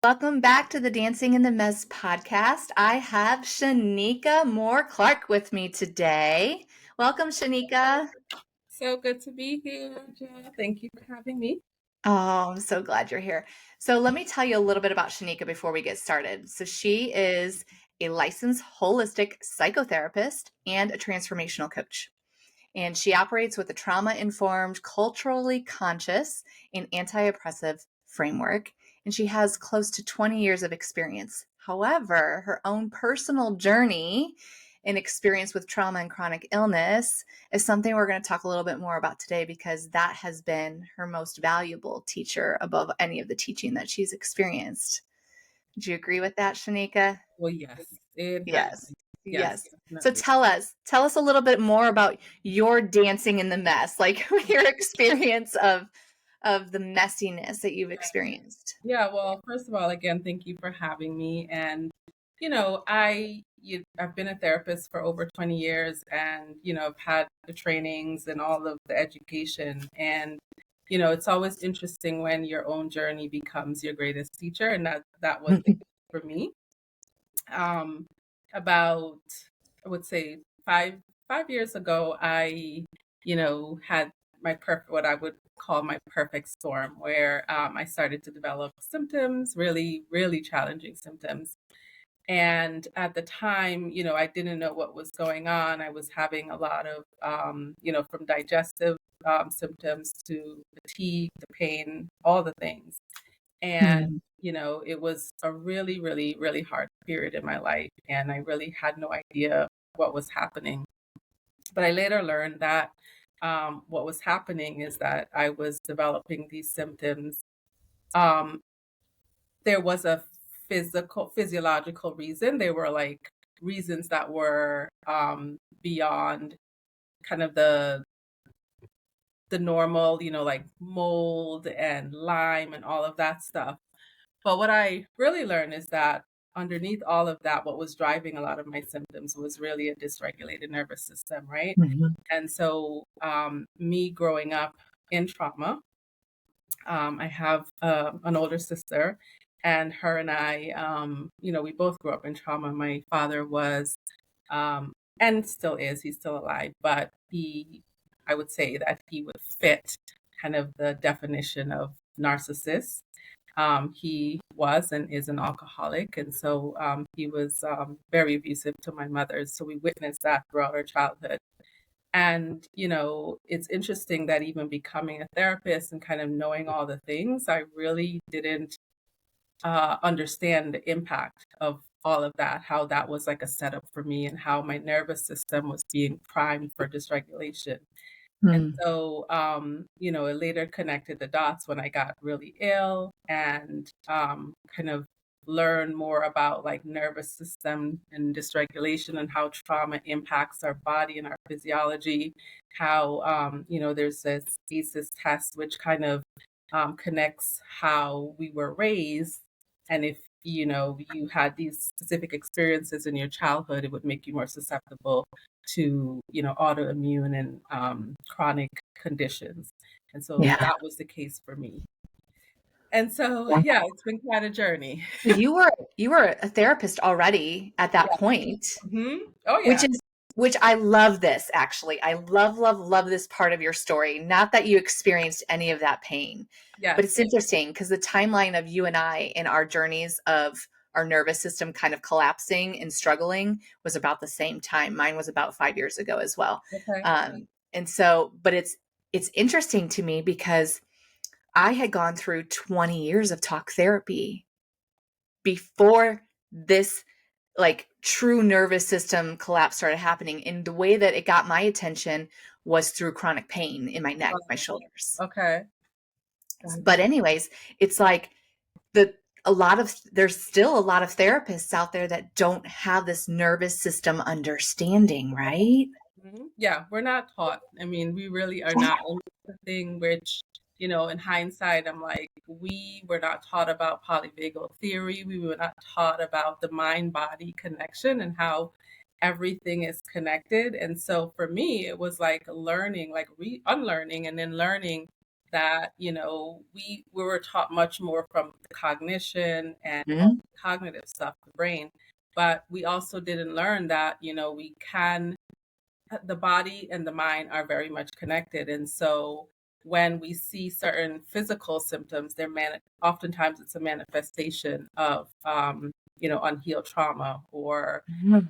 Welcome back to the Dancing in the Mess podcast. I have Shenikka Moore-Clarke with me today. Welcome, Shenikka. So good to be here, Jen. Thank you for having me. Oh, I'm so glad you're here. So let me tell you a little bit about Shenikka before we get started. So she is a licensed holistic psychotherapist and a transformational coach. And she operates with a trauma-informed, culturally conscious, and anti-oppressive framework. And she has close to 20 years of experience. However, her own personal journey and experience with trauma and chronic illness is something we're going to talk a little bit more about today because that has been her most valuable teacher above any of the teaching that she's experienced. Do you agree with that, Shenikka? Well, yes, it has. Yes. Yes, Yes. So definitely. tell us a little bit more about your dancing in the mess, like your experience of the messiness that you've experienced. Yeah, well, first of all, again, thank you for having me. And, I've been a therapist for over 20 years and, I've had the trainings and all of the education. And, it's always interesting when your own journey becomes your greatest teacher. And that was the case for me. Um, about, I would say five years ago, I, had what I would call my perfect storm, where I started to develop symptoms, really, really challenging symptoms. And at the time, I didn't know what was going on. I was having a lot of, from digestive symptoms to fatigue, the pain, all the things. And, Hmm. it was a really, really, really hard period in my life. And I really had no idea what was happening. But I later learned that what was happening is that I was developing these symptoms. Um, there was a physiological reason. They were like reasons that were beyond kind of the normal, like mold and Lyme and all of that stuff. But what I really learned is that underneath all of that, what was driving a lot of my symptoms was really a dysregulated nervous system, right? Mhm. And so, me growing up in trauma, I have an older sister, and her and I, we both grew up in trauma. My father was, um, and still is, he's still alive, but I would say that he would fit kind of the definition of narcissist. He was and is an alcoholic, and so he was very abusive to my mother. So we witnessed that throughout our childhood. And, it's interesting that even becoming a therapist and kind of knowing all the things, I really didn't understand the impact of all of that, how that was like a setup for me and how my nervous system was being primed for dysregulation. And Hmm. so, it later connected the dots when I got really ill and kind of learned more about like nervous system and dysregulation and how trauma impacts our body and our physiology. How, there's this ACEs test, which kind of connects how we were raised. And if, you had these specific experiences in your childhood, it would make you more susceptible to, autoimmune and chronic conditions. And so Yeah. that was the case for me. And so, yeah, it's been quite a journey. You were a therapist already at that Yeah. point, Oh, which yeah. is which I love this actually. I love, love, love this part of your story. Not that you experienced any of that pain, but Yes. it's interesting because the timeline of you and I in our journeys of our nervous system kind of collapsing and struggling was about the same time. Mine was about 5 years ago as well. Okay. And so, but it's interesting to me because I had gone through 20 years of talk therapy before this like true nervous system collapse started happening. And the way that it got my attention was through chronic pain in my neck, my shoulders. Okay. But Gotcha. anyways, it's like the there's still a lot of therapists out there that don't have this nervous system understanding, right? Yeah, we're not taught. I mean, we really are not. And that's the thing which, in hindsight, I'm like, we were not taught about polyvagal theory. We were not taught about the mind body connection and how everything is connected. And so for me, it was like learning, like unlearning and then learning that, we were taught much more from the cognition and all Mhm. the cognitive stuff, the brain, but we also didn't learn that, the body and the mind are very much connected. And so when we see certain physical symptoms, oftentimes it's a manifestation of, unhealed trauma or, Mhm.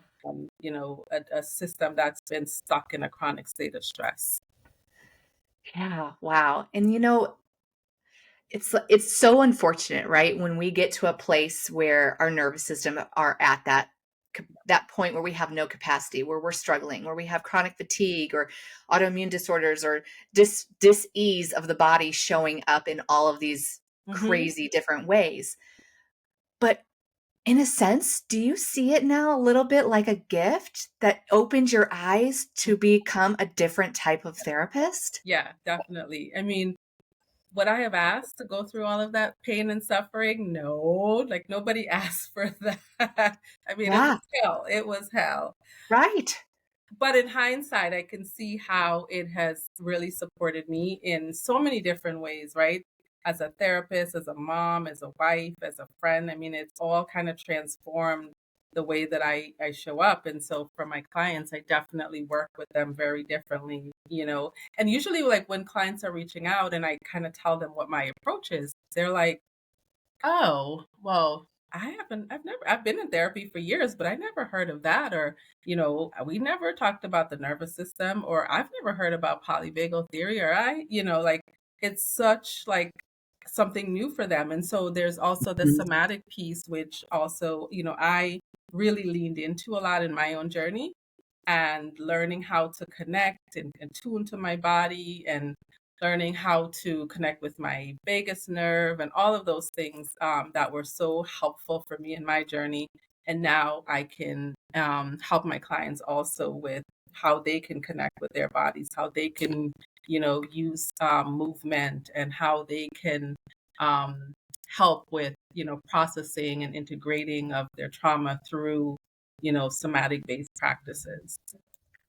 a system that's been stuck in a chronic state of stress. Yeah, wow. And it's so unfortunate, right? When we get to a place where our nervous system are at that point where we have no capacity, where we're struggling, where we have chronic fatigue or autoimmune disorders or dis-ease of the body showing up in all of these Hmm. crazy different ways. But in a sense, do you see it now a little bit like a gift that opened your eyes to become a different type of therapist? Yeah, definitely. I mean, would I have asked to go through all of that pain and suffering? No, like nobody asked for that. I mean, it was Yeah, hell. It was hell. right. But in hindsight, I can see how it has really supported me in so many different ways, right? As a therapist, as a mom, as a wife, as a friend. I mean, it's all kind of transformed the way that I show up. And so for my clients, I definitely work with them very differently, And usually, like when clients are reaching out and I kind of tell them what my approach is, they're like, oh, well, I've been in therapy for years, but I never heard of that. Or, we never talked about the nervous system, or I've never heard about polyvagal theory, or like it's such like something new for them. And so there's also the Mhm, somatic piece, which also, I really leaned into a lot in my own journey and learning how to connect and tune to my body and learning how to connect with my vagus nerve and all of those things that were so helpful for me in my journey. And now I can help my clients also with how they can connect with their bodies, how they can, use movement and how they can um, help with, processing and integrating of their trauma through, somatic based practices.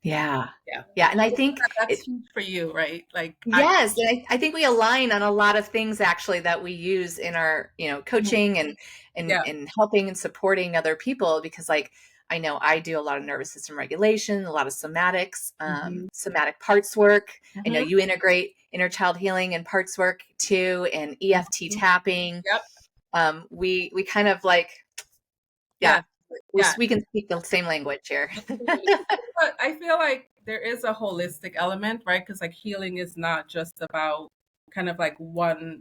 yeah. Yeah. Yeah, and I So think that's it huge for you, right? Like I yes, and I think we align on a lot of things actually that we use in our, Mhm. coaching and Yeah. helping and supporting other people because like I know I do a lot of nervous system regulation, a lot of somatics, Mhm. somatic parts work. I know Mhm. you integrate inner child healing and parts work too, and EFT Mhm. tapping. Yep. We kind of like yeah, Yeah. Yeah. we can speak the same language here. Absolutely. But I feel like there is a holistic element, right? Because like healing is not just about kind of like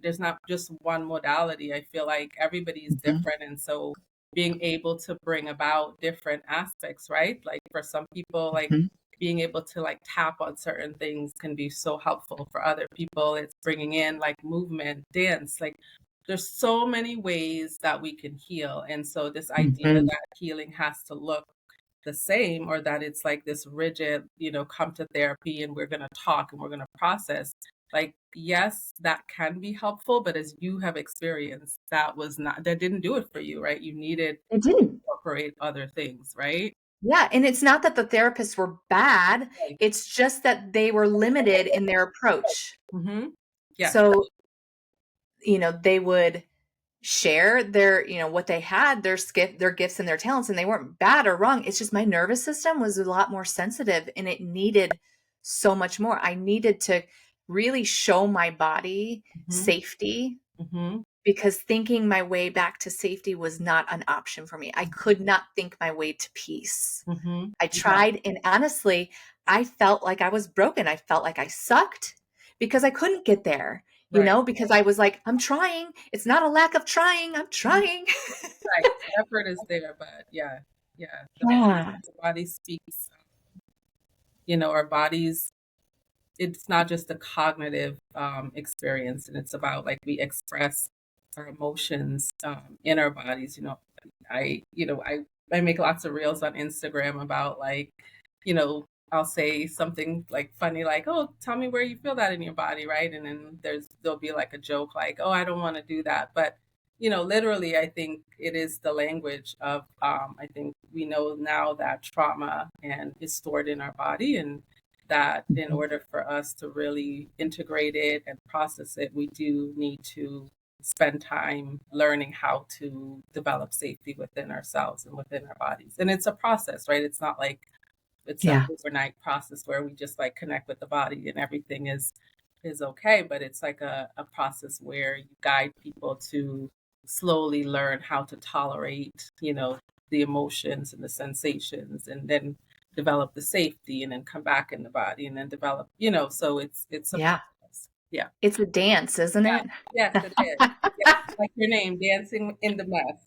there's not just one modality. I feel like everybody is Mhm, different. And so being able to bring about different aspects, right? Like for some people, like mhm, being able to like tap on certain things can be so helpful. For other people, it's bringing in like movement, dance, like there's so many ways that we can heal. And so this idea mhm. that healing has to look the same or that it's like this rigid, come to therapy and we're going to talk and we're going to process. Like, yes, that can be helpful, but as you have experienced, that didn't do it for you, right? You needed It to didn't. incorporate other things, right? Yeah, and it's not that the therapists were bad, Right. it's just that they were limited in their approach. Mm-hmm. Yes. So, they would share their, what they had, their gifts and their talents, and they weren't bad or wrong. It's just my nervous system was a lot more sensitive and it needed so much more. I needed to really show my body Mm-hmm. safety Mm-hmm. because thinking my way back to safety was not an option for me. I could not think my way to peace. Mm-hmm. I Yeah. tried, and honestly, I felt like I was broken. I felt like I sucked because I couldn't get there, Right. because I was like, I'm trying. It's not a lack of trying. I'm Mhm. trying. Right. The effort is there, but yeah, yeah. Yeah. The body speaks. Our bodies it's not just a cognitive experience, and it's about like we express our emotions in our bodies. I make lots of reels on Instagram about like, I'll say something like funny like, oh, tell me where you feel that in your body, right? And then there'll be like a joke like, oh, I don't want to do that, but literally, I think it is the language of I think we know now that trauma and is stored in our body, and that in Mhm. order for us to really integrate it and process it, we do need to spend time learning how to develop safety within ourselves and within our bodies. And it's a process, right? It's not like it's a Yeah. overnight process where we just like connect with the body and everything is okay, but it's like a process where you guide people to slowly learn how to tolerate, the emotions and the sensations, and then develop the safety, and then come back in the body, and then develop, so it's a Yeah. process. Yeah. It's a dance, isn't Yeah. it? Yes, it is. Yes. Like your name, dancing in the mess.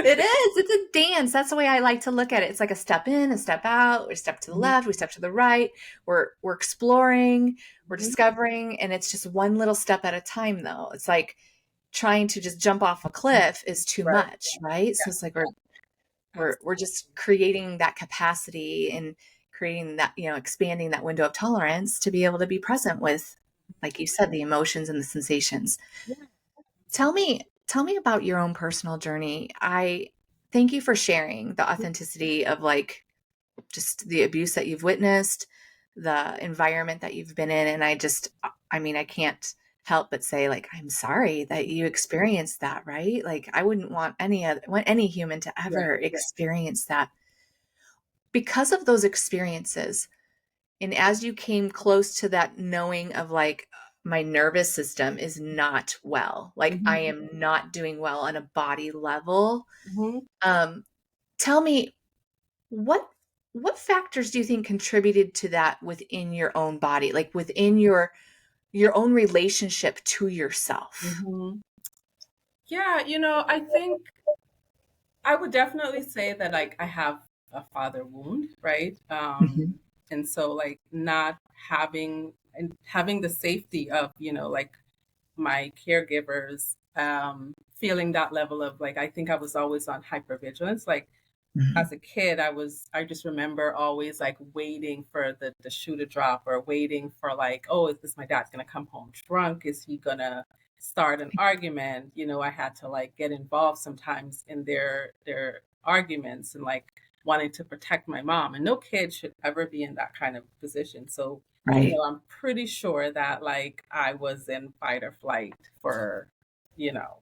It is. It's a dance. That's the way I like to look at it. It's like a step in, a step out. We step to the Mhm, left, we step to the right. We're exploring, we're mhm. discovering, and it's just one little step at a time. Though it's like trying to just jump off a cliff is too Right. much, right? Yeah. So it's like we're Absolutely. just creating that capacity and creating that, expanding that window of tolerance to be able to be present with, like you said, the emotions and the sensations. Yeah. Tell me about your own personal journey. I thank you for sharing the authenticity of like just the abuse that you've witnessed, the environment that you've been in, and I mean, I can't help but say like I'm sorry that you experienced that, right? Like I wouldn't want any human to Yeah. ever experience that. Because of those experiences, and as you came close to that knowing of like, my nervous system is not well, like I Mhm, am not doing well on a body level. mhm, Um, tell me what what factors do you think contributed to that within your own body, like within your own relationship to yourself? mhm. Yeah, I think I would definitely say that like I have a father wound, right? Mhm. And so like not having the safety of, like my caregivers, feeling that level of like I think I was always on hypervigilance. Like Mhm. as a kid, I just remember always like waiting for the shoe to drop, or waiting for like, oh, is this my dad's gonna come home drunk? Is he gonna start an argument? I had to like get involved sometimes in their arguments, and like wanting to protect my mom. And no kid should ever be in that kind of position. So, Right. I'm pretty sure that like I was in fight or flight for,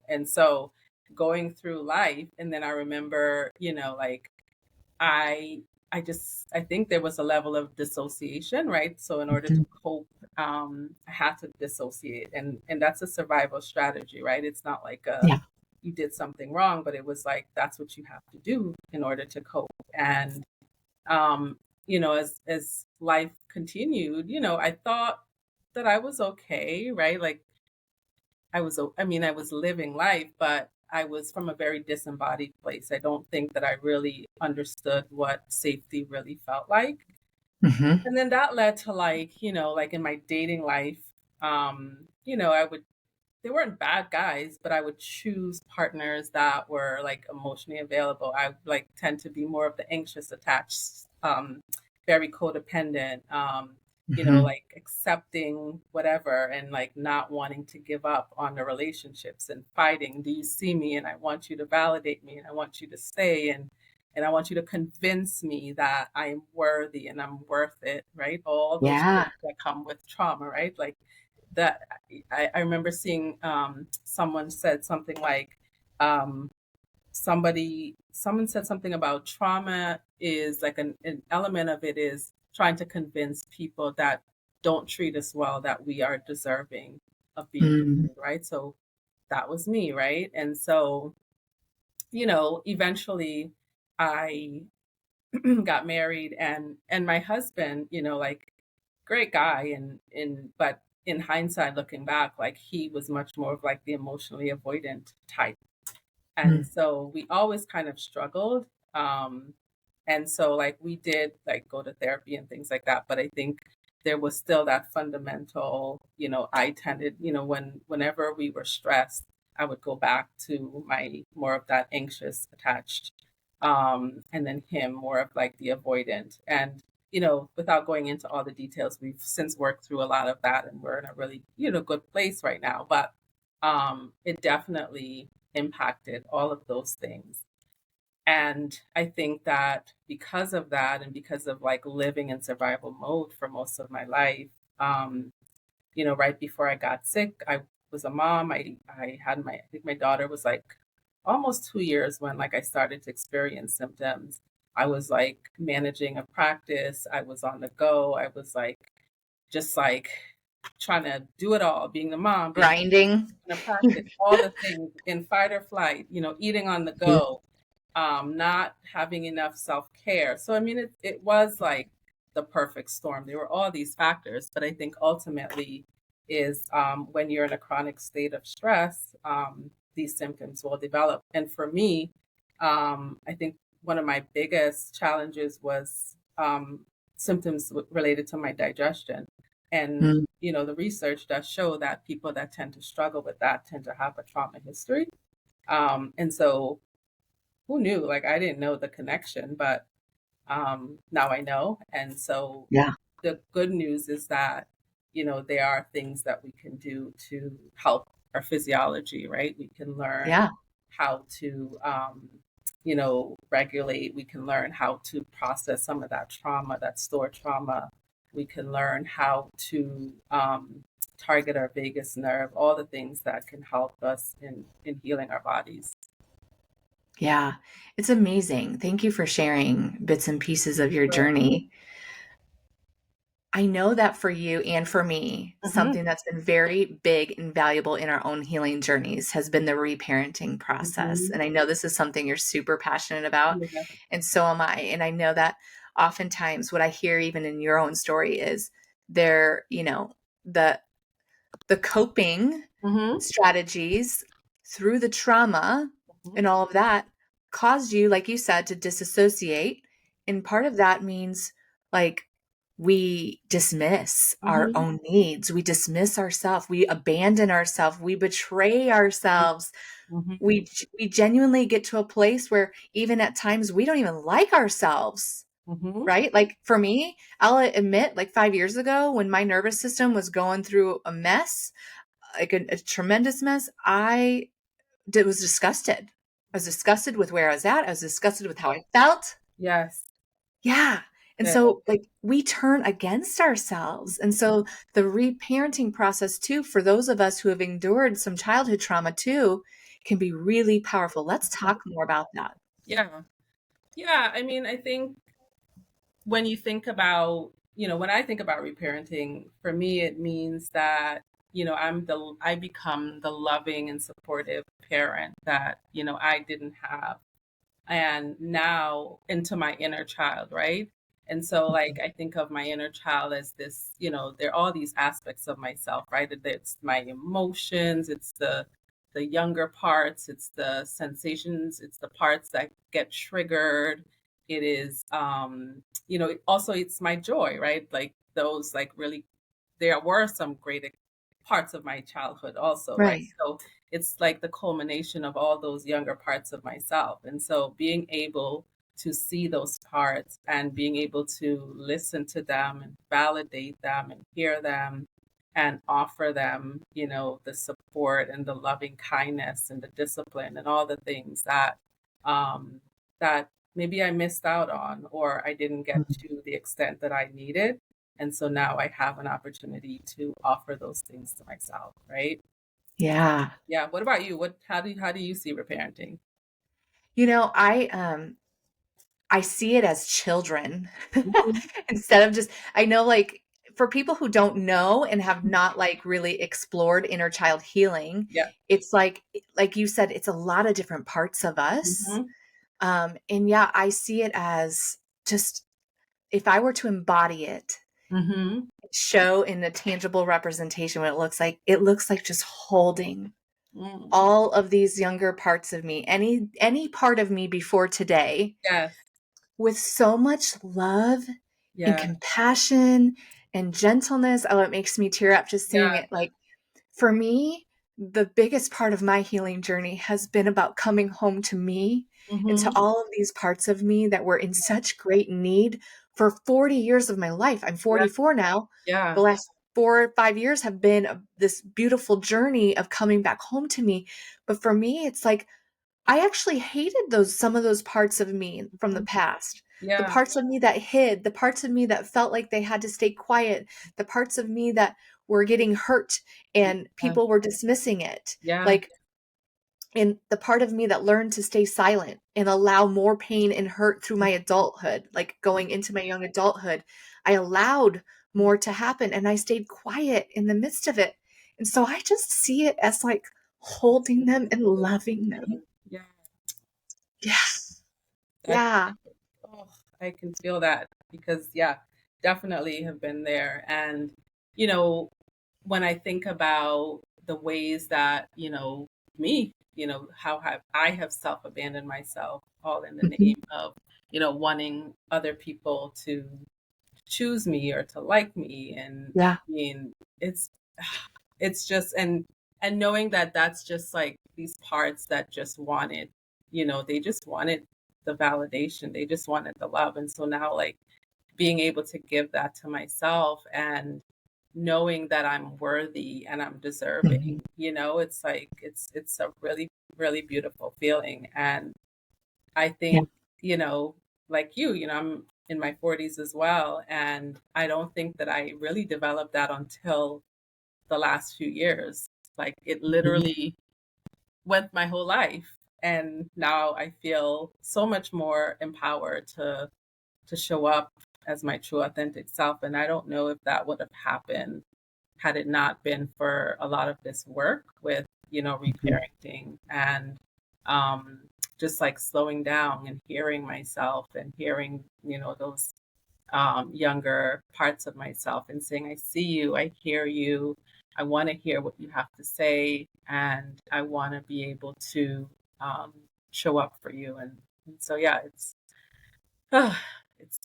and so going through life, and then I remember, like I I think there was a level of dissociation, right? So in order to Mhm. cope, I had to dissociate, and that's a survival strategy, right? It's not like Yeah. you did something wrong, but it was like that's what you have to do in order to cope. And as life continued, I thought that I was okay, right? Like I was living life, but I was from a very disembodied place. I don't think that I really understood what safety really felt like. Mhm. And then that led to like, like in my dating life, I would they weren't bad guys, but I would choose partners that were like emotionally available. I like tend to be more of the anxious attached, very codependent, Mhm. like accepting whatever, and like not wanting to give up on the relationships, and fighting. Do you see me? And I want you to validate me, and I want you to stay, and I want you to convince me that I am worthy and I'm worth it, right? All those things Yeah. that come with trauma, right? Like that I remember seeing someone said something like someone said something about trauma is like an element of it is trying to convince people that don't treat us well that we are deserving of being Mm. treated, right? So that was me, right? And so eventually I got married, and my husband, like great guy, and but in hindsight looking back, like he was much more of like the emotionally avoidant type. And Mm. so we always kind of struggled. Um and so like we did like go to therapy and things like that, but I think there was still that fundamental, I tended, whenever we were stressed, I would go back to my more of that anxious attached, and then him more of like the avoidant. And without going into all the details, we've since worked through a lot of that, and we're in a really, good place right now. But it definitely impacted all of those things. And I think that because of that, and because of like living in survival mode for most of my life, um, right before I got sick, I was a mom. I had I think my daughter was like almost 2 years when like I started to experience symptoms. I was like managing a practice. I was on the go. I was like just like trying to do it all, being the mom, being Grinding. in a practice, all the things in fight or flight, eating on the go, not having enough self care. So, I mean, it was like the perfect storm. There were all these factors, but I think ultimately is when you're in a chronic state of stress, these symptoms will develop. And for me, I think one of my biggest challenges was symptoms related to my digestion. And, Mm. the research does show that people that tend to struggle with that tend to have a trauma history. And so who knew? Like, I didn't know the connection, but now I know. And so Yeah. the good news is that, there are things that we can do to help our physiology, right? We can learn Yeah. how to, regulate. We can learn how to process some of that trauma, that stored trauma. We can learn how to target our vagus nerve, all the things that can help us in healing our bodies. Yeah. It's amazing. Thank you for sharing bits and pieces of your journey. I know that for you and for me, Mm-hmm. something that's been very big and valuable in our own healing journeys has been the reparenting process. Mm-hmm. And I know this is something you're super passionate about, Yeah. and so am I. And I know that oftentimes what I hear even in your own story is there, the coping Mm-hmm. strategies through the trauma Mm-hmm. and all of that caused you, like you said, to disassociate. And part of that means like we dismiss our Mm-hmm. own needs, we dismiss ourselves, we abandon ourselves, we betray ourselves. Mm-hmm. We genuinely get to a place where even at times we don't even like ourselves. Mm-hmm. Right? Like for me, I'll admit, like 5 years ago, when my nervous system was going through a mess, like a tremendous mess, was disgusted. I was disgusted with where I was at. I was disgusted with how I felt. Yes. Yeah. And Yeah. so, like, we turn against ourselves. And so, the reparenting process, too, for those of us who have endured some childhood trauma, too, can be really powerful. Let's talk more about that. Yeah. Yeah. I mean, I think when you think about, when I think about reparenting, for me, it means that, I become the loving and supportive parent that, I didn't have. And now into my inner child, right? And so, like, I think of my inner child as this, there are all these aspects of myself, right? It's my emotions, it's the younger parts, it's the sensations, it's the parts that get triggered. It is, also it's my joy, right? Like those, like really, there were some great parts of my childhood also, right? Right. So it's like the culmination of all those younger parts of myself. And so being able to see those parts and being able to listen to them and validate them and hear them and offer them, the support and the loving kindness and the discipline and all the things um, that maybe I missed out on or I didn't get to the extent that I needed. And so now I have an opportunity to offer those things to myself, right? Yeah. Yeah. What about you? How do you see reparenting? I see it as children Mhm. instead of just, I know, like, for people who don't know and have not like really explored inner child healing, Yeah. it's like you said, it's a lot of different parts of us. Mhm. And yeah, I see it as just, if I were to embody it, Mhm. show in a tangible representation what it looks like just holding Mm. all of these younger parts of me, any part of me before today, Yes. with so much love and Yeah. compassion and gentleness. Oh, it makes me tear up just seeing Yeah. it. Like, for me, the biggest part of my healing journey has been about coming home to me and to Mhm. all of these parts of me that were in such great need for 40 years of my life. I'm Yeah. 44 now. The Yeah. last 4 or 5 years have been this beautiful journey of coming back home to me. But for me, it's like I actually hated some of those parts of me from the Mhm. past. The Yeah, parts of me that hid, the parts of me that felt like they had to stay quiet, the parts of me that were getting hurt and yeah, people were dismissing it. yeah. Like, and the part of me that learned to stay silent and allow more pain and hurt through my adulthood, like going into my young adulthood, I allowed more to happen and I stayed quiet in the midst of it. And so I just see it as like holding them and loving them. Yeah, Yeah. that, Yeah. oh, I can feel that because, yeah, definitely have been there. And, you know, when I think about the ways that, me, how have I have self-abandoned myself all in the Mhm. name of, wanting other people to choose me or to like me. And I Yeah. mean, it's it's just and knowing that that's just like these parts that just wanted, they just wanted the validation, they just wanted the love. And so now, like, being able to give that to myself and knowing that I'm worthy and I'm Mhm. deserving, it's like it's a really, really beautiful feeling. And I Yeah. think, like I'm in my 40s as well. And I don't think that I really developed that until the last few years. Like, it Mhm. literally went my whole life. And now I feel so much more empowered to show up as my true authentic self. And I don't know if that would have happened had it not been for a lot of this work with, Mhm. reparenting and um, just like slowing down and hearing myself and hearing, those younger parts of myself and saying, I see you, I hear you, I want to hear what you have to say, and I want to be able to um, show up for you. And so, yeah, it's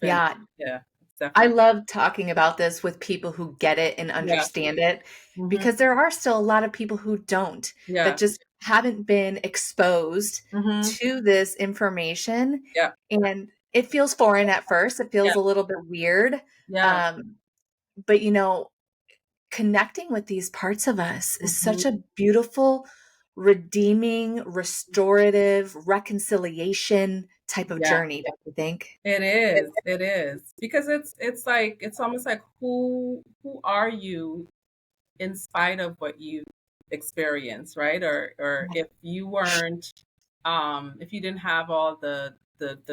been, Yeah. yeah, it's I definitely, love talking about this with people who get it and yeah, understand it hmm, because there are still a lot of people who don't, that yeah, just haven't been exposed hmm, to this information. yeah, And it feels foreign at first. It feels yeah, a little bit weird. yeah, Um, but, connecting with these parts of us is hmm, such a beautiful, redeeming, restorative, reconciliation type of yeah. journey, don't you think? It is because it's like it's almost like who are you in spite of what you experience, right? Or if you weren't, if you didn't have all the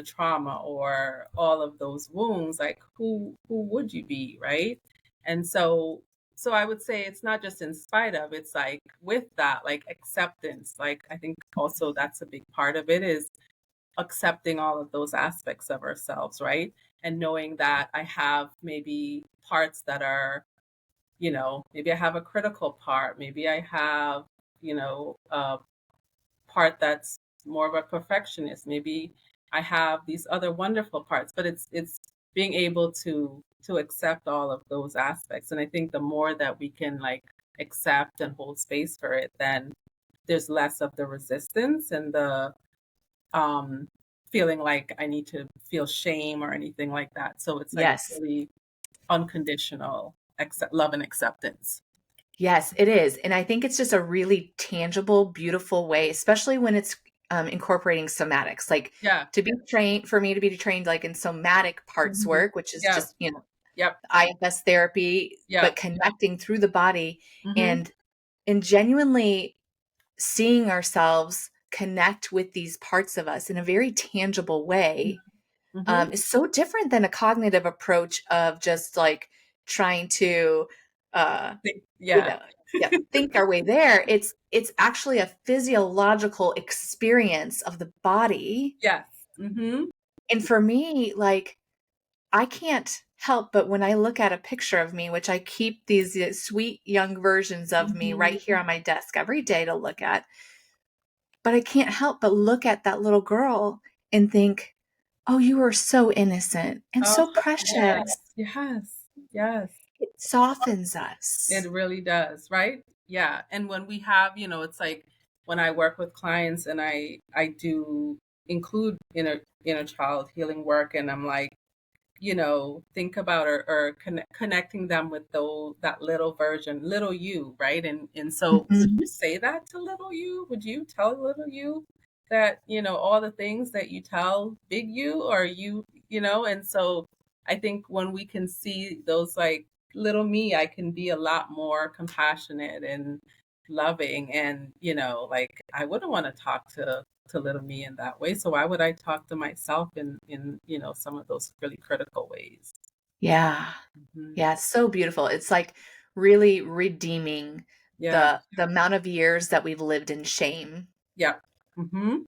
trauma or all of those wounds, like who would you be, right? And so I would say it's not just in spite of, it's like with that, like acceptance. Like, I think also that's a big part of it, is accepting all of those aspects of ourselves, right? And knowing that I have maybe parts that are, maybe I have a critical part, maybe I have, a part that's more of a perfectionist, maybe I have these other wonderful parts, but it's being able to accept all of those aspects. And I think the more that we can, like, accept and hold space for it, then there's less of the resistance and the um feeling like I need to feel shame or anything like that. So it's like Yes. really unconditional love and acceptance. Yes, it is. And I think it's just a really tangible, beautiful way, especially when it's incorporating somatics. Like Yeah. to be trained, for me to be trained like in somatic parts Mhm. work, which is Yeah. just, Yep. IFS therapy, Yeah. but connecting through the body Mhm. and genuinely seeing ourselves connect with these parts of us in a very tangible way Mhm. is so different than a cognitive approach of just like trying to uh, you Yeah. know yeah, think our way there. It's actually a physiological experience of the body. Yes. Mhm. And for me, like, I can't help but when I look at a picture of me, which I keep these sweet young versions of me right here Mhm. on my desk every day to look at, but I can't help but look at that little girl and think, oh, you are so innocent and Oh, so precious. yes. Yes. Yes. It softens us. It really does, right? Yeah. And when we have, it's like when I work with clients and I do include inner child healing work, and I'm like, think about, or connecting them with that little version, little you, right? And so would Mhm. you say that to little you? Would you tell little you? that, all the things that you tell big you or and so I think when we can see those like little me, I can be a lot more compassionate and loving and, like I wouldn't want to talk to little me in that way. So why would I talk to myself in, some of those really critical ways? Yeah. Mhm. Yeah, so beautiful. It's like really redeeming Yeah. the amount of years that we've lived in shame Yeah. Mhm.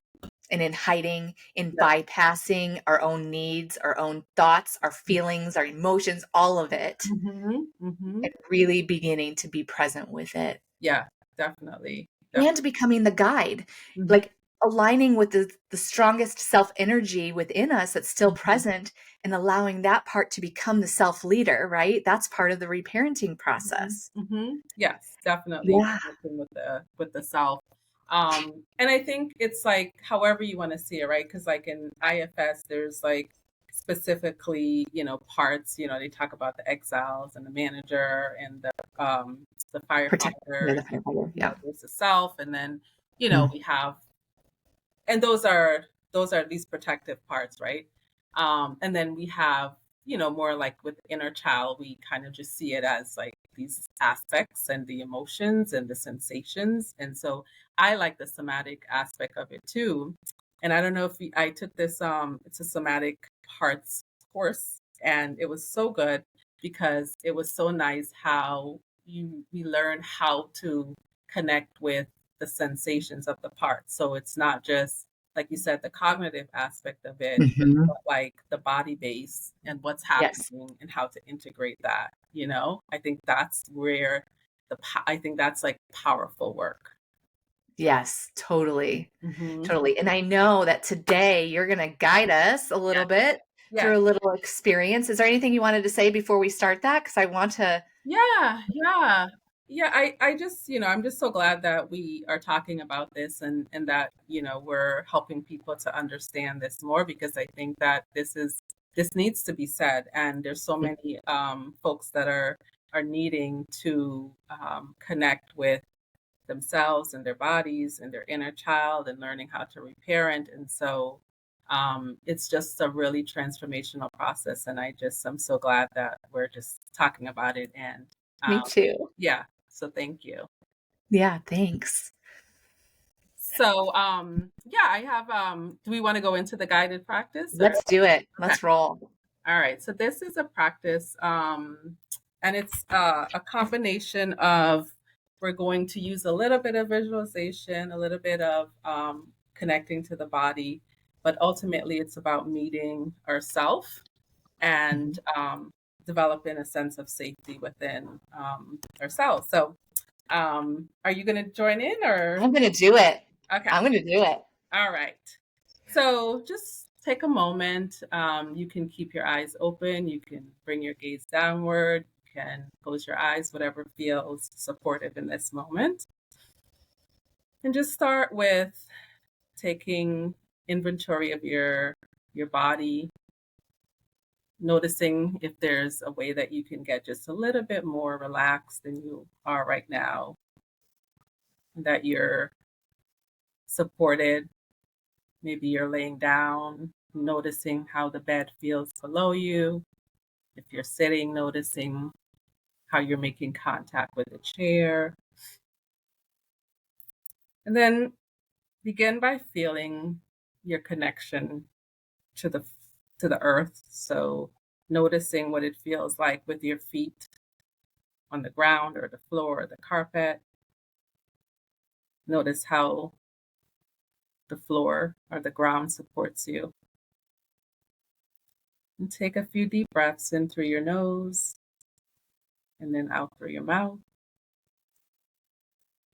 and in hiding, in Yeah. bypassing our own needs, our own thoughts, our feelings, our emotions, all of it, Mhm. Mhm. and really beginning to be present with it Yeah, definitely. and becoming the guide, Mhm. like aligning with the strongest self energy within us that's still Mhm. present and allowing that part to become the self leader, right? That's part of the reparenting Mhm, process. mhm. Yes, definitely Yeah. connecting with the self. And I think it's like however you want to see it, right? Because like in IFS, there's like specifically, parts, they talk about the exiles and the manager and the Protect firefighter, the firefighter. Yeah. there's the self, and then, Mm. we have and those are these protective parts, right? And then we have, more like with inner child, we kind of just see it as like these aspects and the emotions and the sensations. And so I like the somatic aspect of it too. And I don't know if I took this, it's a somatic parts course, and it was so good because it was so nice how we learn how to connect with the sensations of the parts. So it's not just, like you said, the cognitive aspect of it, Mhm. but like the body base and what's Yes. happening and how to integrate that, I think that's where I think that's like powerful work. Yes, totally. Hmm. Totally. And I know that today you're going to guide us a Yeah. little bit Yeah. through a little experience. Is there anything you wanted to say before we start that? Because I want to. Yeah, yeah. Yeah, I just, I'm just so glad that we are talking about this and that, we're helping people to understand this more because I think that this needs to be said. And there's so many folks that are needing to connect with themselves and their bodies and their inner child and learning how to reparent. And so it's just a really transformational process. And I'm so glad that we're just talking about it. And Me um, too. yeah, so thank you. Yeah, thanks. So yeah, I have do we want to go into the guided practice or Let's do it. okay. Let's roll. All right. So this is a practice, and it's a combination of we're going to use a little bit of visualization, a little bit of connecting to the body, but ultimately it's about meeting ourself and Mhm. developing a sense of safety within ourselves. So, are you going to join in or? I'm going to do it. Okay. I'm going to do it. All right. So just take a moment. You can keep your eyes open. You can bring your gaze downward. You can close your eyes, whatever feels supportive in this moment. And just start with taking inventory of your body, noticing if there's a way that you can get just a little bit more relaxed than you are right now, that you're supported. Maybe you're laying down, noticing how the bed feels below you. If you're sitting, noticing how you're making contact with the chair. And then begin by feeling your connection to the earth. So noticing what it feels like with your feet on the ground or the floor or the carpet. Notice how the floor or the ground supports you. And take a few deep breaths in through your nose and then out through your mouth,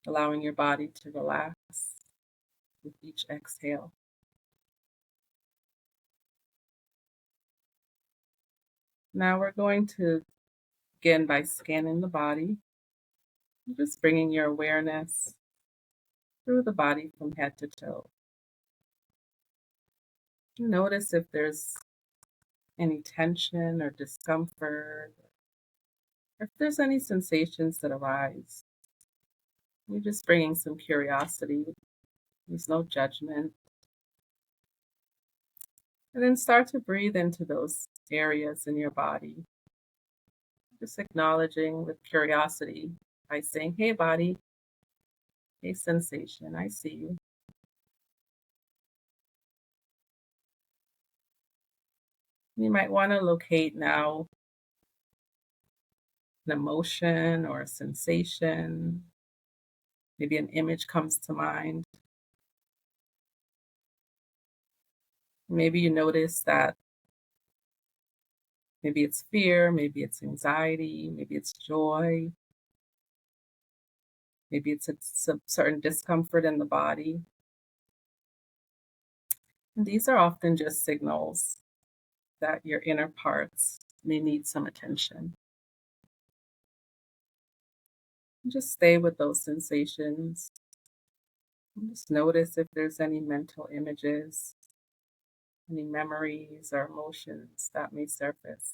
allowing your body to relax with each exhale. Now we're going to begin by scanning the body, just bringing your awareness through the body from head to toe. Notice if there's any tension or discomfort, or if there's any sensations that arise. You're just bringing some curiosity. There's no judgment. And then start to breathe into those areas in your body, just acknowledging with curiosity by saying, hey, body, hey, sensation, I see you. You might want to locate now an emotion or a sensation. Maybe an image comes to mind. Maybe you notice that maybe it's fear, maybe it's anxiety, maybe it's joy, maybe it's a certain discomfort in the body. And these are often just signals that your inner parts may need some attention. And just stay with those sensations. And just notice if there's any mental images, any memories or emotions that may surface.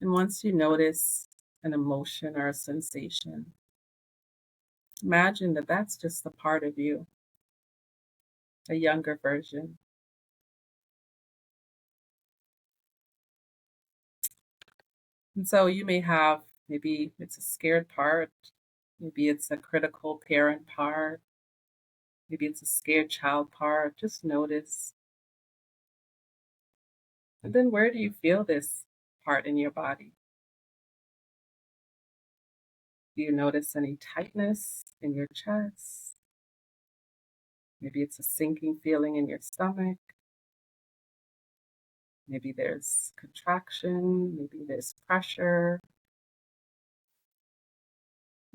And once you notice an emotion or a sensation, imagine that that's just a part of you, a younger version. And so you may have, maybe it's a scared part, maybe it's a critical parent part, maybe it's a scared child part. Just notice. And then where do you feel this part in your body? Do you notice any tightness in your chest? Maybe it's a sinking feeling in your stomach. Maybe there's contraction, maybe there's pressure.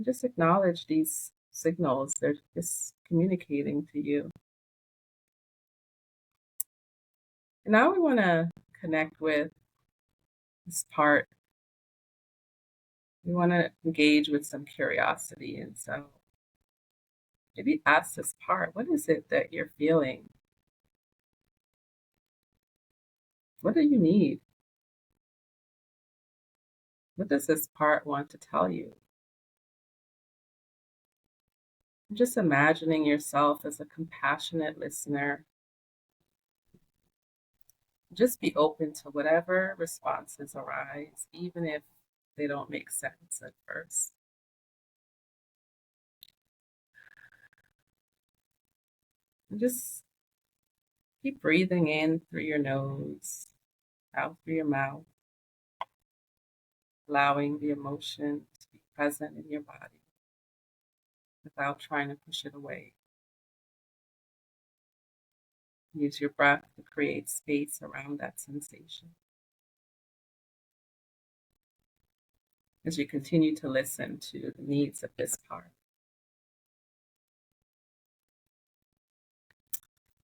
Just acknowledge these signals. They're just communicating to you. And now we want to connect with this part. We want to engage with some curiosity. And so maybe ask this part, what is it that you're feeling? What do you need? What does this part want to tell you? Just imagining yourself as a compassionate listener. Just be open to whatever responses arise, even if they don't make sense at first. And just keep breathing in through your nose, out through your mouth, allowing the emotion to be present in your body without trying to push it away. Use your breath to create space around that sensation. As you continue to listen to the needs of this part.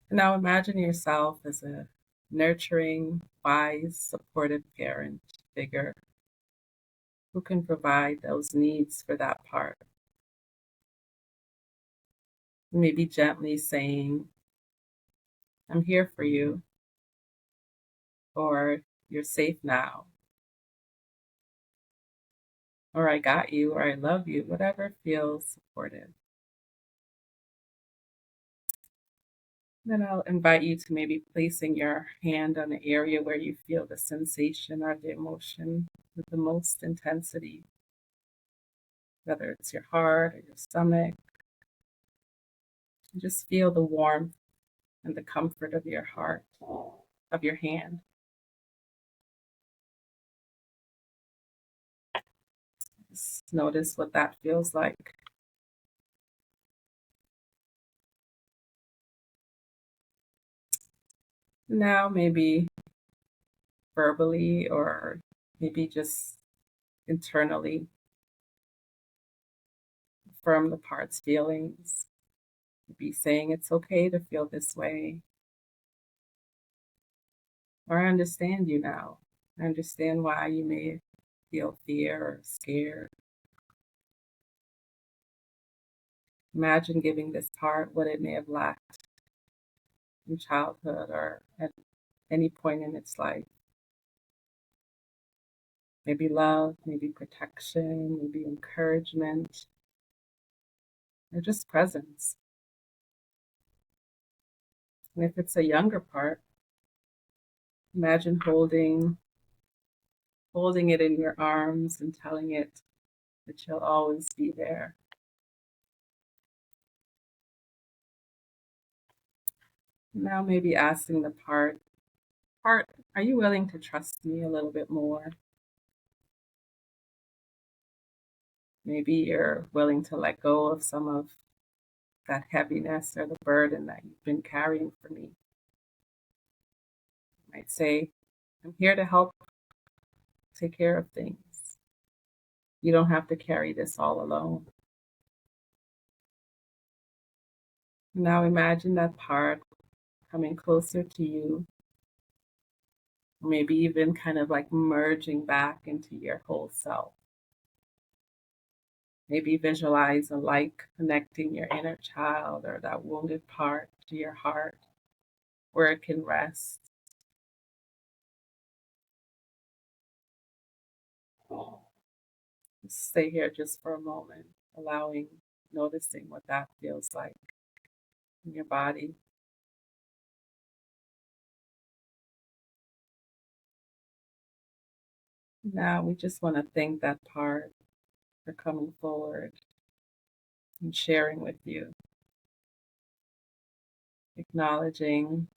And now imagine yourself as a nurturing, wise, supportive parent figure who can provide those needs for that part. Maybe gently saying, I'm here for you, or you're safe now, or I got you, or I love you, whatever feels supportive. Then I'll invite you to maybe placing your hand on the area where you feel the sensation or the emotion with the most intensity, whether it's your heart or your stomach. And just feel the warmth and the comfort of your heart, of your hand. Just notice what that feels like. Now, maybe verbally or maybe just internally, affirm the part's feelings. Maybe saying it's okay to feel this way. Or I understand you now. I understand why you may feel fear or scared. Imagine giving this part what it may have lacked in childhood or at any point in its life. Maybe love, maybe protection, maybe encouragement, or just presence. And if it's a younger part, imagine holding it in your arms and telling it that you'll always be there. Now maybe asking the part, are you willing to trust me a little bit more? Maybe you're willing to let go of some of that heaviness or the burden that you've been carrying for me. You might say, I'm here to help take care of things. You don't have to carry this all alone. Now imagine that part coming closer to you, maybe even kind of like merging back into your whole self. Maybe visualize a light connecting your inner child or that wounded part to your heart where it can rest. Stay here just for a moment, noticing what that feels like in your body. Now we just want to thank that part for coming forward and sharing with you, acknowledging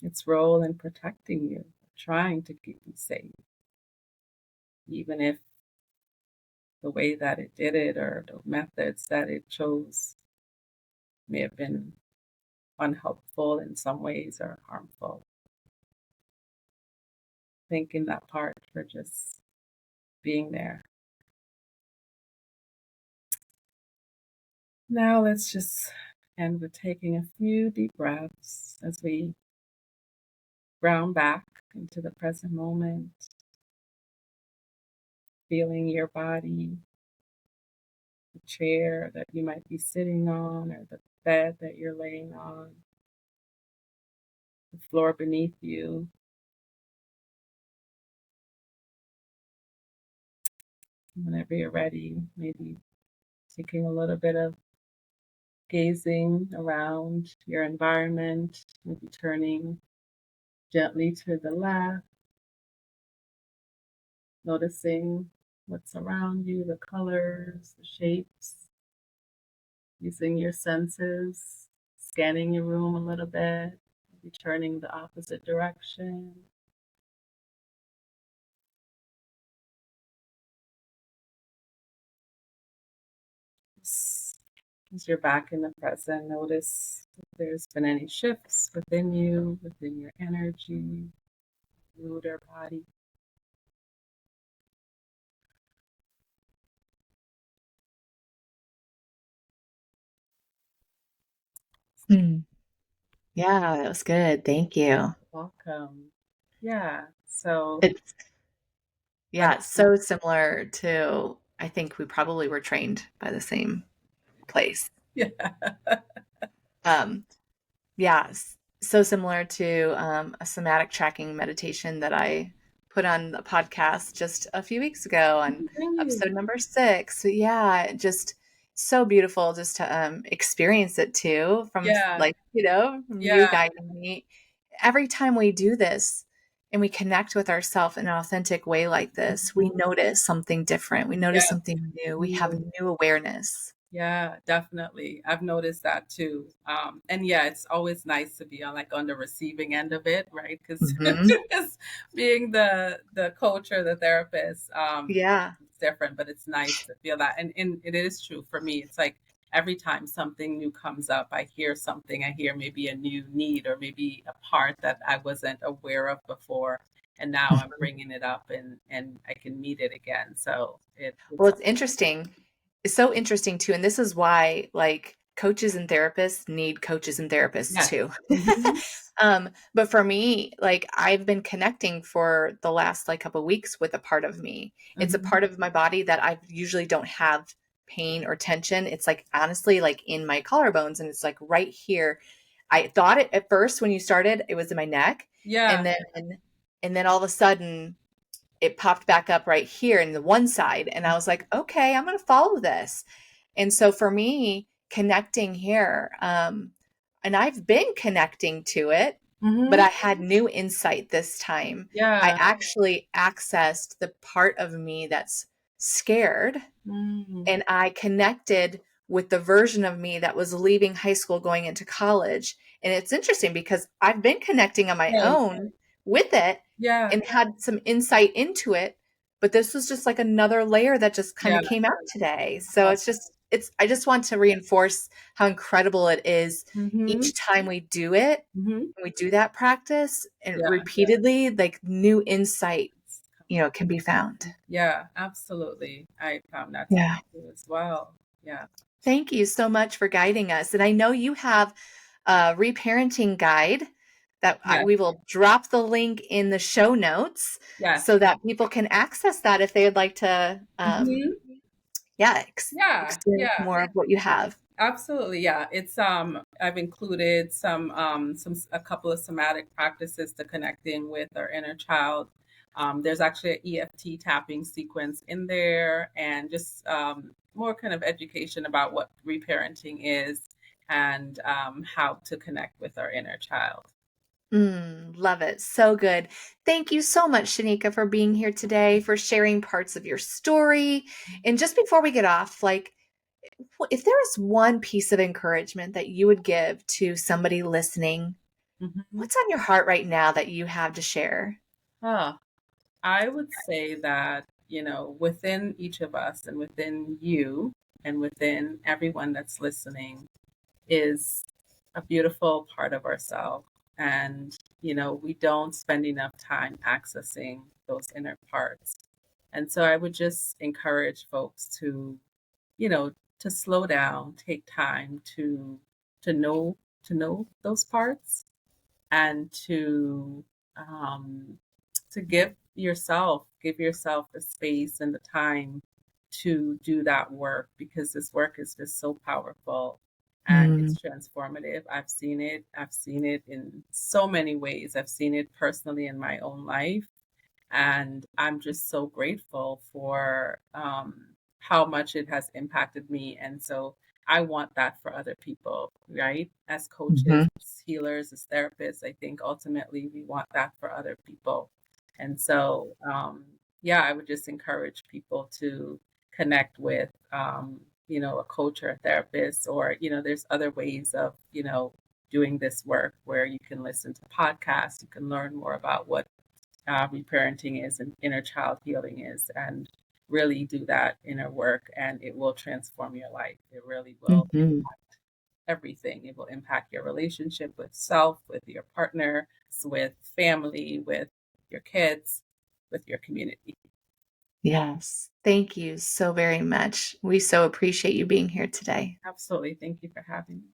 its role in protecting you, trying to keep you safe, even if the way that it did it or the methods that it chose may have been unhelpful in some ways or harmful. Thanking that part for just being there. Now let's just end with taking a few deep breaths as we ground back into the present moment, feeling your body, the chair that you might be sitting on, or the bed that you're laying on, the floor beneath you. Whenever you're ready, maybe taking a little bit of gazing around your environment, maybe turning gently to the left, noticing what's around you, the colors, the shapes, using your senses, scanning your room a little bit, maybe turning the opposite direction. As you're back in the present, notice if there's been any shifts within you, within your energy, mood, or body. Hmm. Yeah, that was good. Thank you. Welcome. Yeah. So, It's I yeah, don't it's know. so similar to I think we probably were trained by the same place. Yeah. Um, yeah, so similar to a somatic tracking meditation that I put on the podcast just a few weeks ago on Really? episode number 6. So yeah, just so beautiful just to experience it too from Yeah. like, from you Yeah. guiding me. Every time we do this and we connect with ourselves in an authentic way like this, we Mhm. notice something different. We notice Yes. something new. We have You. new awareness. Yeah, definitely. I've noticed that too. And yeah, it's always nice to be on the receiving end of it, right? Because Hmm. being the coach or the therapist, Yeah. it's different, but it's nice to feel that. And it is true for me. It's like every time something new comes up, I hear something. I hear maybe a new need or maybe a part that I wasn't aware of before, and now I'm bringing it up and I can meet it again. So Well, it's it's interesting. It's so interesting too. And this is why like coaches and therapists need coaches and therapists yes. too. Hmm. But for me, like I've been connecting for the last like couple weeks with a part of me. It's a Hmm. part of my body that I usually don't have pain or tension. It's like honestly like in my collarbones and it's like right here. I thought it at first when you started, it was in my neck. And Yeah. then all of a sudden it popped back up right here in the one side. And I was like, okay, I'm going to follow this. And so for me, connecting here, and I've been connecting to it, but Mm-hmm. I had new insight this time. I Yeah. actually accessed the part of me that's scared, Mm-hmm. and I connected with the version of me that was leaving high school going into college. And it's interesting because I've been connecting on my Right. own with it Yeah. and had some insight into it, but this was just like another layer that just kind Yeah. of came out today. So it's I just want to reinforce how incredible it is Mm-hmm. each time we do it. Mm-hmm. We do that practice and Yeah. repeatedly, like new insight, can be found. Yeah, absolutely. I found that to Yeah. be true as well. Yeah. Thank you so much for guiding us. And I know you have a reparenting guide that Yes. we will drop the link in the show notes Yes. so that people can access that if they would like to, Mm-hmm. yeah, Yeah. experience Yeah. more of what you have. Absolutely. Yeah. It's I've included some a couple of somatic practices to connecting with our inner child. There's actually an EFT tapping sequence in there, and just more kind of education about what reparenting is, and how to connect with our inner child. Love it. So good. Thank you so much, Shenikka, for being here today, for sharing parts of your story. And just before we get off, like, if there was one piece of encouragement that you would give to somebody listening, Mhm. what's on your heart right now that you have to share? Ah, I would say that, within each of us and within you and within everyone that's listening is a beautiful part of ourselves. And, we don't spend enough time accessing those inner parts. And so I would just encourage folks you know, to slow down, take time to know those parts, and um, to give yourself the space and the time to do that work, because this work is just so powerful and Mm, it's transformative. I've seen it in so many ways. I've seen it personally in my own life, and I'm just so grateful for how much it has impacted me. And so I want that for other people, right? As coaches, mhm, as healers, as therapists, I think ultimately we want that for other people. And so, yeah, I would just encourage people to connect with, a coach or a therapist, or, there's other ways of, doing this work where you can listen to podcasts, you can learn more about what reparenting is and inner child healing is, and really do that inner work, and it will transform your life. It really will mhm. impact everything. It will impact your relationship with self, with your partner, with family, with your kids, with your community. Yes. Thank you so very much. We so appreciate you being here today. Absolutely. Thank you for having me.